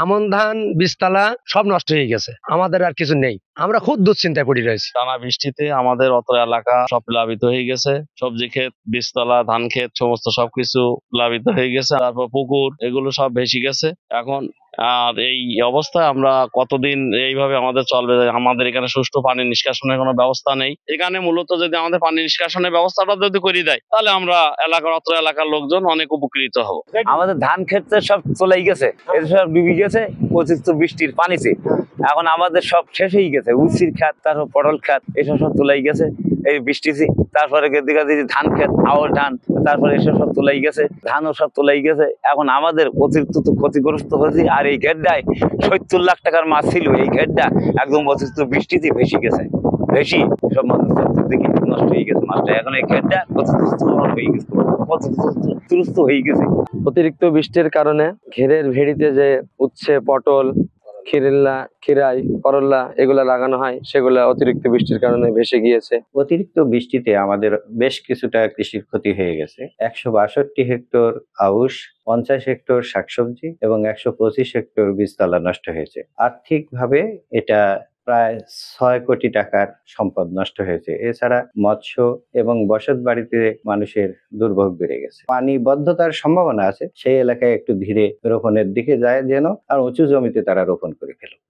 আমন ধান, বীজতলা সব নষ্ট হয়ে গেছে, আমাদের আর কিছু নেই। আমরা খুব দুশ্চিন্তায় পড়ে রয়েছি। টানা বৃষ্টিতে আমাদের অত এলাকা সব প্লাবিত হয়ে গেছে, সবজি ক্ষেত, বীজতলা, ধান ক্ষেত সমস্ত সবকিছু প্লাবিত হয়ে গেছে। তারপর পুকুর, এগুলো সব ভেসে গেছে। এখন আর এই অবস্থায় আমরা কতদিন এইভাবে আমাদের চলবে? আমাদের এখানে সুষ্ঠু পানি নিষ্কাশনের কোনো ব্যবস্থা নেই। এখানে মূলত যদি আমাদের পানি নিষ্কাশনের ব্যবস্থাটা যদি করে দেয়, তাহলে আমরা অত্র এলাকার লোকজন অনেক উপকৃত হব। আমাদের ধান ক্ষেত সব চলেই গেছে, এদের সব ডুবে গেছে অতিরিক্ত বৃষ্টির পানিতে। এখন আমাদের সব শেষ হয়ে গেছে, উচ্ছির খাত, তারপর পটল খাত, এসব সব তোলাই গেছে এই বৃষ্টিতে। তারপরে ধান ক্ষেত, আউল ধান, তারপরে এসব সব তোলাই গেছে, ধানও সব তোলাই গেছে। এখন আমাদের অতিরিক্ত তো ক্ষতিগ্রস্ত হয়েছে। আর এই ঘেরটায় 70 লাখ টাকার মাছ ছিল, এই ঘেরটা একদম অতিরিক্ত বৃষ্টিতে ভেসে গেছে, ভেসি সব মানুষ দিকে নষ্ট হয়ে গেছে মাছটা। এখন এই ঘেরটা ক্ষতিগ্রস্ত হয়ে গেছে, ক্ষতিগ্রস্ত হয়ে গেছে। অতিরিক্ত বৃষ্টির কারণে ঘেরের ভেড়িতে যে উচ্ছে, পটল, খিরাই, করল্লা এগুলা লাগানো হয়, সেগুলা অতিরিক্ত বৃষ্টির কারণে ভেসে গিয়েছে। অতিরিক্ত বৃষ্টিতে আমাদের বেশ কিছুটা কৃষির ক্ষতি হয়ে গেছে। 162 হেক্টর আউশ, 50 হেক্টর শাকসবজি এবং 125 হেক্টর বীজতলা নষ্ট হয়েছে। আর্থিকভাবে এটা প্রায় 6 কোটি টাকার সম্পদ নষ্ট হয়েছে। এছাড়া মৎস্য এবং বসত বাড়িতে মানুষের দুর্ভোগ বেড়ে গেছে। পানি বদ্ধতার সম্ভাবনা আছে, সেই এলাকায় একটু ধীরে রোপণের দিকে যায় যেন, আর উঁচু জমিতে তারা রোপণ করে ফেলুক।